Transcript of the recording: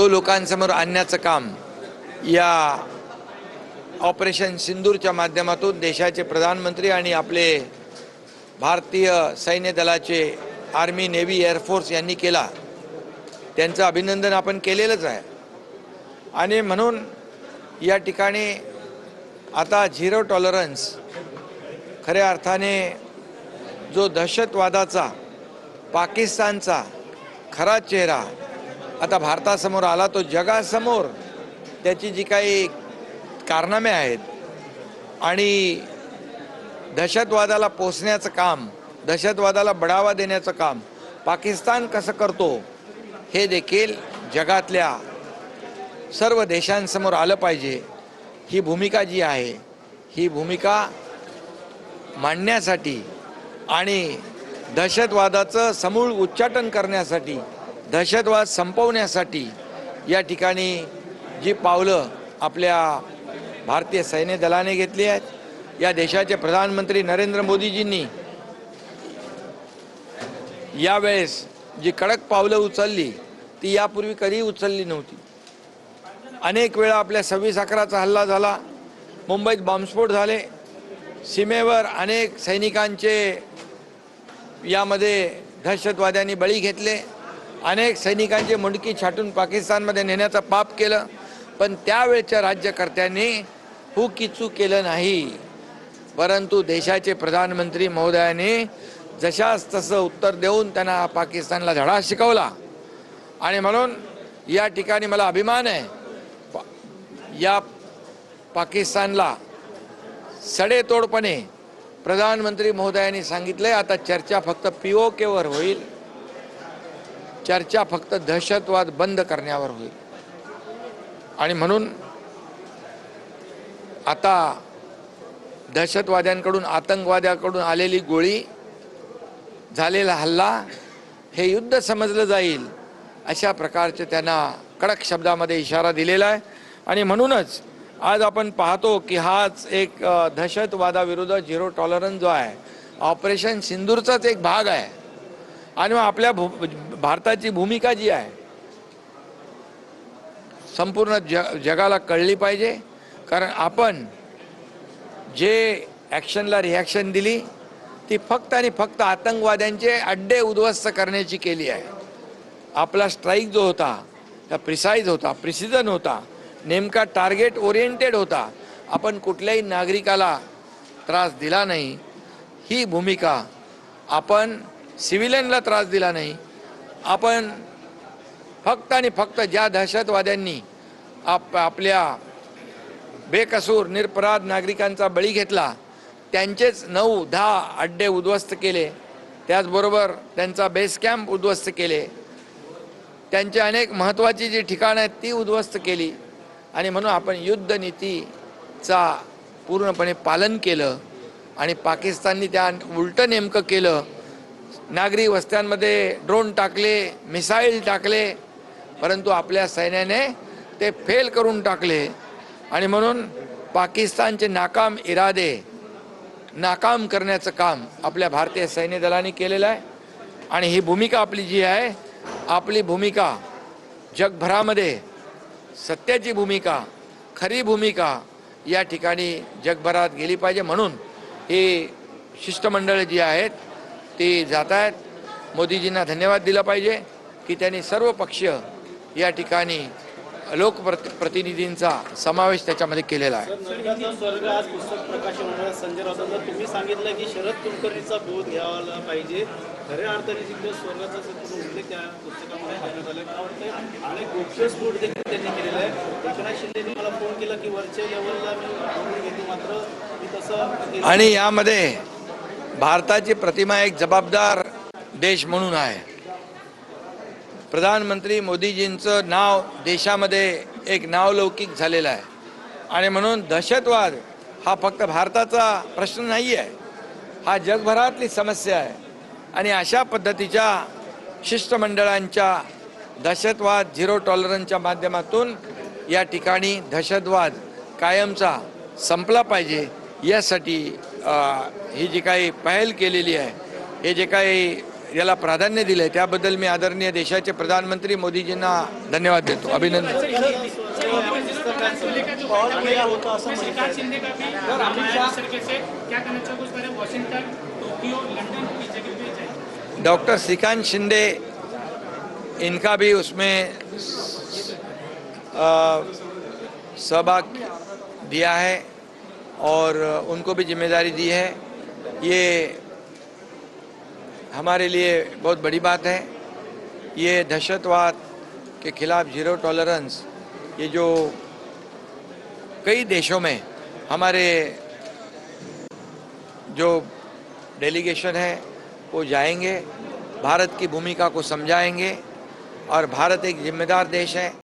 तो लोकांसमोर आणण्याचं काम या ऑपरेशन सिंदूरच्या माध्यमातून देशाचे प्रधानमंत्री आणि आपले भारतीय सैन्य दलाचे आर्मी नेव्ही एअरफोर्स यांनी केला। त्यांचं अभिनंदन आपण केलेलंच आहे। आणि म्हणून या ठिकाणी आता झिरो टॉलरन्स खऱ्या अर्थाने जो दहशतवादाचा पाकिस्तानचा खरा चेहरा आता भारतासमोर आला, तो जगासमोर त्याची जी काही कारनामे आहेत आणि दहशतवादाला पोसण्याचं काम, दहशतवादाला बढावा देण्याचं काम पाकिस्तान कसं करतो हे देखील जगातल्या सर्व देशांसमोर आलं पाहिजे। ही भूमिका जी आहे, ही भूमिका मांडण्यासाठी आणि दहशतवादाचं समूळ उच्चाटन करण्यासाठी, दहशतवाद संपवण्यासाठी या ठिकाणी जी पावलं आपल्या भारतीय सैन्य दलाने घेतली आहेत, या देशाचे प्रधानमंत्री नरेंद्र मोदीजींनी यावेळेस जी कडक पावलं उचलली ती यापूर्वी कधीही उचलली नव्हती। अनेक वेळा आपल्या 26/11चा हल्ला झाला, मुंबईत बॉम्बस्फोट झाले, सीमेवर अनेक सैनिकांचे यामध्ये दहशतवाद्यांनी बळी घेतले, अनेक सैनिकांचे मुंडकी छाटून पाकिस्तानमध्ये नेण्याचं पाप केलं, पण त्यावेळच्या राज्यकर्त्यांनी हुकीचू केलं नाही। परंतु देशाचे प्रधानमंत्री महोदयांनी जशास तसं उत्तर देऊन त्यांना पाकिस्तानला धडा शिकवला। आणि म्हणून या ठिकाणी मला अभिमान आहे, या पाकिस्तानला सडेतोडपणे प्रधानमंत्री महोदयांनी सांगितले, आता चर्चा फक्त POK वर होईल, चर्चा फक्त दहशतवाद बंद करण्यावर होईल। आणि म्हणून आता दहशतवाद्यांकडून, आतंकवाद्यांकडून आलेली गोळी, झालेला हल्ला हे युद्ध समजलं जाईल अशा प्रकारचे त्यांना कडक शब्दामध्ये इशारा दिलेला आहे। आणि म्हणूनच आज आपण पाहतो की हाच एक दहशतवादाविरुद्ध झिरो टॉलरन्स जो आहे ऑपरेशन सिंदूरचाच एक भाग आहे। आणि मग आपल्या भारताची भूमिका जी आहे संपूर्ण जगाला कळली पाहिजे, कारण आपण जे ॲक्शनला रिॲक्शन दिली ती फक्त आणि फक्त आतंकवाद्यांचे अड्डे उद्ध्वस्त करण्याची केली आहे। आपला स्ट्राईक जो होता त्या प्रिसाईज होता, प्रिसिजन होता, नेमका टार्गेट ओरिएंटेड होता। आपण कुठल्याही नागरिकाला त्रास दिला नाही, ही भूमिका, आपण सिव्हिलियनला त्रास दिला नाही, आपण फक्त आणि फक्त ज्या दहशतवाद्यांनी आपल्या बेकसूर निरपराध नागरिकांचा बळी घेतला त्यांचेच 9-10 अड्डे उद्ध्वस्त केले, त्याचबरोबर त्यांचा बेस कॅम्प उद्ध्वस्त केले, त्यांची अनेक महत्त्वाची जी ठिकाणं आहेत ती उद्ध्वस्त केली। आणि म्हणून आपण युद्धनीतीचा पूर्णपणे पालन केलं आणि पाकिस्ताननी त्या उलटं नेमकं केलं। नागरी वस्त्यांमध्ये ड्रोन टाकले, मिसाईल टाकले, परंतु आपल्या सैन्याने ते फेल करून टाकले। आणि म्हणून पाकिस्तानचे नाकाम इरादे नाकाम करण्याचं काम आपल्या भारतीय सैन्य दलाने केलेलं आहे। आणि ही भूमिका आपली जी आहे, आपली भूमिका जगभरामध्ये सत्याची भूमिका, खरी भूमिका या ठिकाणी जगभरात गेली पाहिजे। म्हणून ही शिष्टमंडळ जी आहेत ती जात आहेत। मोदीजींना धन्यवाद दिला पाहिजे की त्यांनी सर्व पक्षीय या ठिकाणी लोकप्रतिनिधींचा समावेश त्याच्यामध्ये केलेला आहे। स्वर्ग आज पुस्तक प्रकाशन होणार, संजय राऊतांना तुम्ही सांगितलं की शरद कुलकर्णीचा बोध घ्यावा पाहिजे, खऱ्या अर्थाने जिथे स्वर्गाचा उल्लेख त्या पुस्तकामध्ये करण्यात आला, मला वाटतं अनेक गोप्य स्फोट देखील त्यांनी केलेला आहे। एकनाथ शिंदेनी मला फोन केला की वरच्या लेवलला मी घेतो, मात्र मी तसं, आणि यामध्ये भारताची प्रतिमा एक जबाबदार देश म्हणून आहे। प्रधानमंत्री मोदीजींचं नाव देशामध्ये एक नावलौकिक झालेलं आहे। आणि म्हणून दहशतवाद हा फक्त भारताचा प्रश्न नाही आहे, हा जगभरातली समस्या आहे। आणि अशा पद्धतीच्या शिष्टमंडळांच्या दहशतवाद झिरो टॉलरन्सच्या माध्यमातून या ठिकाणी दहशतवाद कायमचा संपला पाहिजे, यासाठी ही जी काही पहल केलेली आहे, हे जे काही याला प्राधान्य दिलं आहे त्याबद्दल मी आदरणीय देशाचे प्रधानमंत्री मोदीजींना धन्यवाद देतो, अभिनंदन. श्रीकांत शिंदे का भी रामायण सर्किट से क्या कहना चाहोगे उस बारे में? वॉशिंगटन, टोक्यो, लंदन की जगह पे जाए. डॉक्टर श्रीकांत शिंदे, इनका भी उसमें सहभाग दिया है और उनको भी जिम्मेदारी दी है. ये हमारे लिए बहुत बड़ी बात है. ये दहशतवाद के खिलाफ जीरो टॉलरेंस, ये जो कई देशों में हमारे जो डेलीगेशन है वो जाएंगे, भारत की भूमिका को समझाएंगे और भारत एक जिम्मेदार देश है.